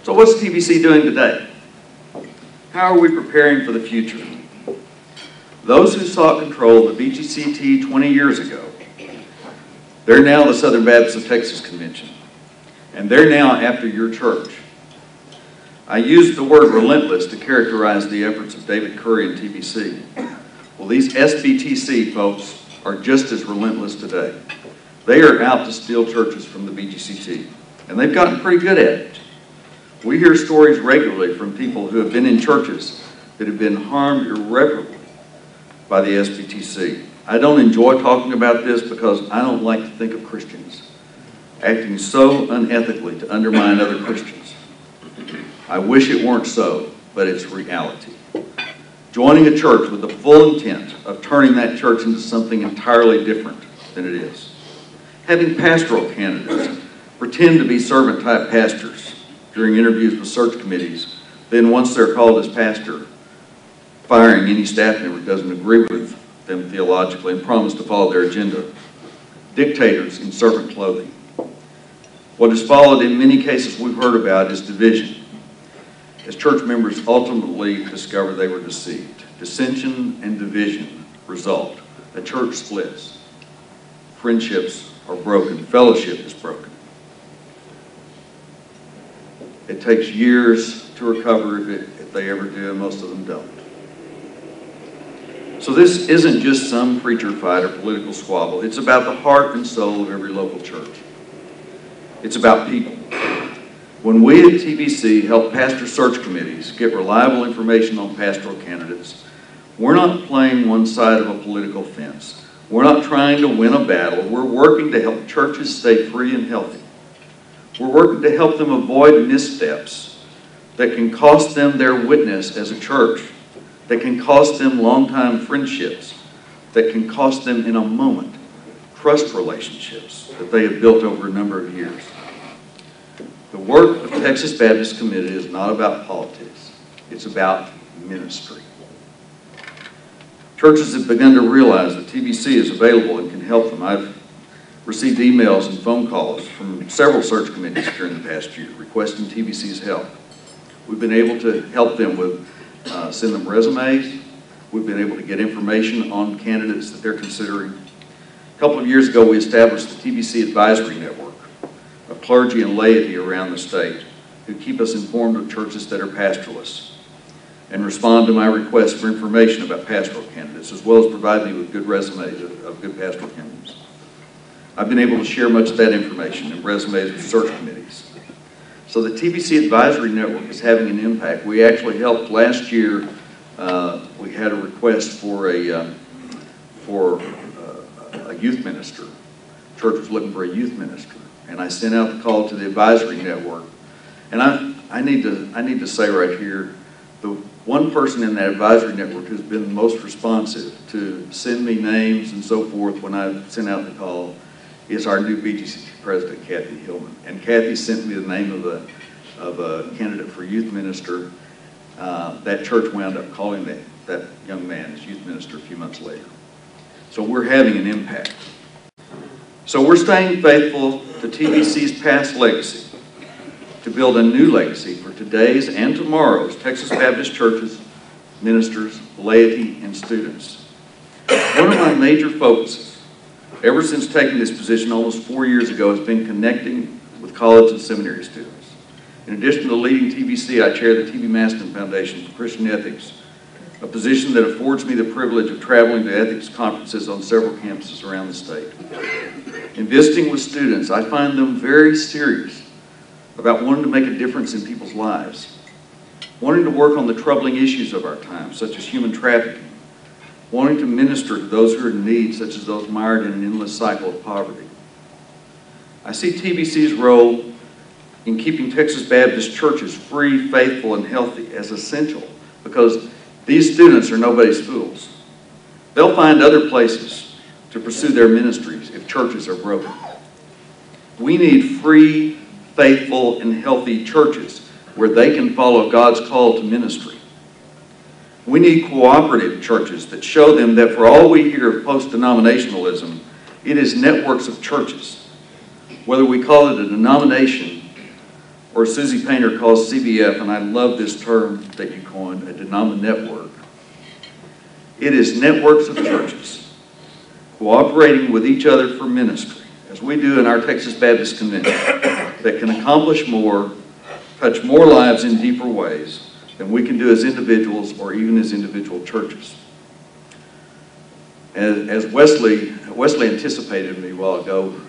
So what's TBC doing today? How are we preparing for the future? Those who sought control of the BGCT 20 years ago, they're now the Southern Baptist of Texas Convention, and they're now after your church. I used the word relentless to characterize the efforts of David Curry and TBC. Well, these SBTC folks are just as relentless today. They are out to steal churches from the BGCT, and they've gotten pretty good at it. We hear stories regularly from people who have been in churches that have been harmed irreparably by the SBTC. I don't enjoy talking about this because I don't like to think of Christians acting so unethically to undermine other Christians. I wish it weren't so, but it's reality. Joining a church with the full intent of turning that church into something entirely different than it is. Having pastoral candidates pretend to be servant-type pastors during interviews with search committees, then once they're called as pastor, firing any staff member who doesn't agree with them theologically and promise to follow their agenda. Dictators in servant clothing. What has followed in many cases we've heard about is division, as church members ultimately discover they were deceived. Dissension and division result. A church splits. Friendships are broken. Fellowship is broken. It takes years to recover if they ever do, and most of them don't. So this isn't just some preacher fight or political squabble. It's about the heart and soul of every local church. It's about people. When we at TBC help pastor search committees get reliable information on pastoral candidates, we're not playing one side of a political fence. We're not trying to win a battle. We're working to help churches stay free and healthy. We're working to help them avoid missteps that can cost them their witness as a church, that can cost them long-time friendships, that can cost them in a moment trust relationships that they have built over a number of years. The work of Texas Baptist Committee is not about politics. It's about ministry. Churches have begun to realize that TBC is available and can help them. I've received emails and phone calls from several search committees during the past year requesting TBC's help. We've been able to help them with send them resumes. We've been able to get information on candidates that they're considering. A couple of years ago, we established the TBC Advisory Network of clergy and laity around the state who keep us informed of churches that are pastorless and respond to my requests for information about pastoral candidates, as well as provide me with good resumes of good pastoral candidates. I've been able to share much of that information and resumes with search committees. So the TBC Advisory Network is having an impact. We actually helped last year. We had a request for a youth minister. The church was looking for a youth minister, and I sent out the call to the Advisory Network. And I need to say right here, the one person in that Advisory Network who's been most responsive to send me names and so forth when I sent out the call is our new BGCT president, Kathy Hillman. And Kathy sent me the name of a candidate for youth minister. That church wound up calling that young man as youth minister a few months later. So we're having an impact. So we're staying faithful to TBC's past legacy to build a new legacy for today's and tomorrow's Texas Baptist churches, ministers, laity, and students. One of my major focuses, ever since taking this position almost 4 years ago, has been connecting with college and seminary students. In addition to leading TBC, I chair the T.B. Maston Foundation for Christian Ethics, a position that affords me the privilege of traveling to ethics conferences on several campuses around the state. In visiting with students, I find them very serious about wanting to make a difference in people's lives, wanting to work on the troubling issues of our time, such as human trafficking, wanting to minister to those who are in need, such as those mired in an endless cycle of poverty. I see TBC's role in keeping Texas Baptist churches free, faithful, and healthy as essential, because these students are nobody's fools. They'll find other places to pursue their ministries if churches are broken. We need free, faithful, and healthy churches where they can follow God's call to ministry. We need cooperative churches that show them that for all we hear of post-denominationalism, it is networks of churches. Whether we call it a denomination or Susie Painter calls CBF, and I love this term that you coined, a denominational network. It is networks of churches cooperating with each other for ministry, as we do in our Texas Baptist Convention, that can accomplish more, touch more lives in deeper ways than we can do as individuals or even as individual churches. As Wesley anticipated me a while ago,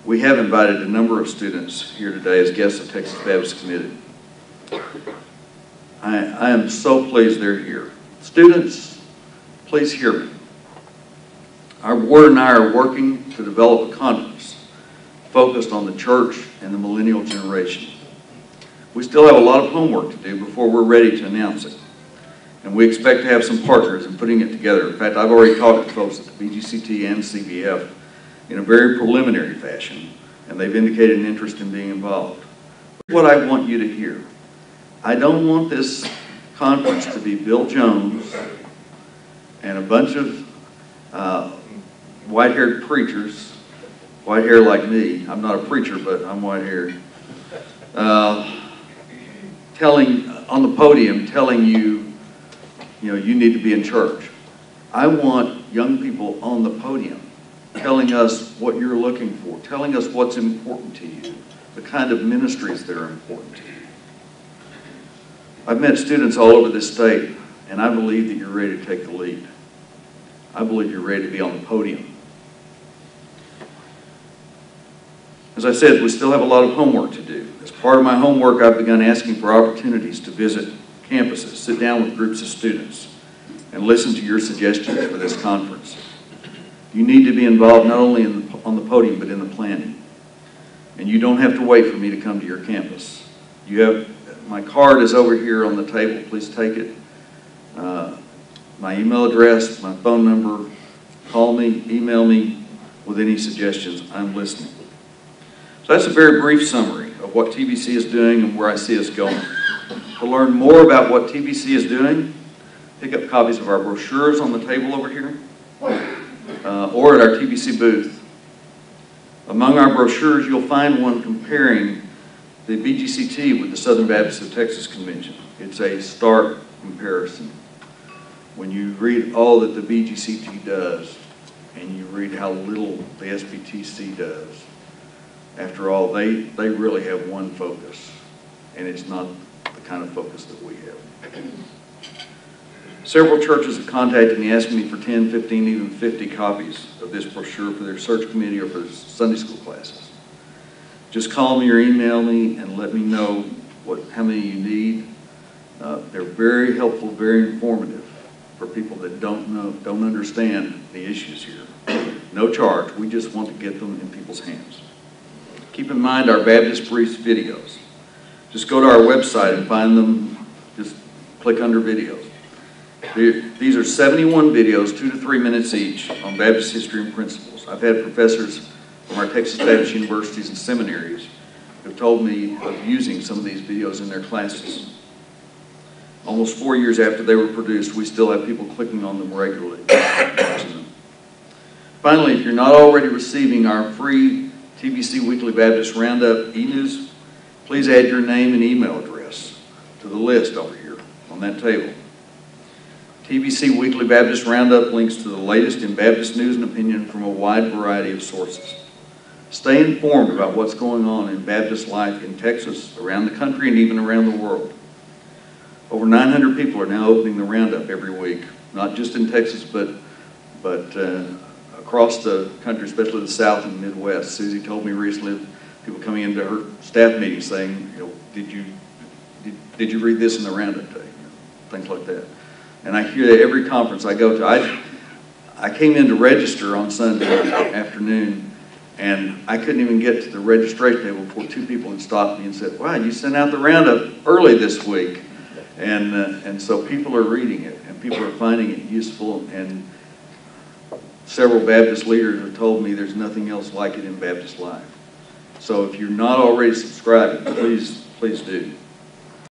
we have invited a number of students here today as guests of Texas Baptist Committee. I am so pleased they're here. Students, please hear me. Our board and I are working to develop a conference focused on the church and the millennial generation. We still have a lot of homework to do before we're ready to announce it. And we expect to have some partners in putting it together. In fact, I've already talked to folks at the BGCT and CBF in a very preliminary fashion, and they've indicated an interest in being involved. What I want you to hear, I don't want this conference to be Bill Jones and a bunch of white-haired preachers, white hair like me. I'm not a preacher, but I'm white-haired. On the podium, telling you, you need to be in church. I want young people on the podium telling us what you're looking for, telling us what's important to you, the kind of ministries that are important to you. I've met students all over this state, and I believe that you're ready to take the lead. I believe you're ready to be on the podium. As I said, we still have a lot of homework to do. As part of my homework, I've begun asking for opportunities to visit campuses, sit down with groups of students, and listen to your suggestions for this conference. You need to be involved not only on the podium, but in the planning. And you don't have to wait for me to come to your campus. My card is over here on the table. Please take it. My email address, my phone number. Call me, email me with any suggestions. I'm listening. So that's a very brief summary of what TBC is doing and where I see us going. To learn more about what TBC is doing, pick up copies of our brochures on the table over here, or at our TBC booth. Among our brochures, you'll find one comparing the BGCT with the Southern Baptist of Texas Convention. It's a stark comparison. When you read all that the BGCT does, and you read how little the SBTC does, after all, they really have one focus, and it's not the kind of focus that we have. Several churches have contacted me asking me for 10, 15, even 50 copies of this brochure for their search committee or for their Sunday school classes. Just call me or email me and let me know how many you need. They're very helpful, very informative for people that don't understand the issues here. No charge. We just want to get them in people's hands. Keep in mind our Baptist Briefs videos. Just go to our website and find them. Just click under videos. These are 71 videos, 2 to 3 minutes each, on Baptist history and principles. I've had professors from our Texas Baptist universities and seminaries who have told me of using some of these videos in their classes. Almost 4 years after they were produced, we still have people clicking on them regularly, watching them. Finally, if you're not already receiving our free TBC Weekly Baptist Roundup e-news, please add your name and email address to the list over here on that table. TBC Weekly Baptist Roundup links to the latest in Baptist news and opinion from a wide variety of sources. Stay informed about what's going on in Baptist life in Texas, around the country, and even around the world. Over 900 people are now opening the Roundup every week, not just in Texas, but across the country, especially the South and Midwest. Susie told me recently of people coming into her staff meeting saying, did you read this in the Roundup today? Things like that. And I hear that every conference I go to. I came in to register on Sunday afternoon, and I couldn't even get to the registration table before 2 people had stopped me and said, wow, you sent out the Roundup early this week. And so people are reading it, and people are finding it useful, and several Baptist leaders have told me there's nothing else like it in Baptist life. So if you're not already subscribing, please do.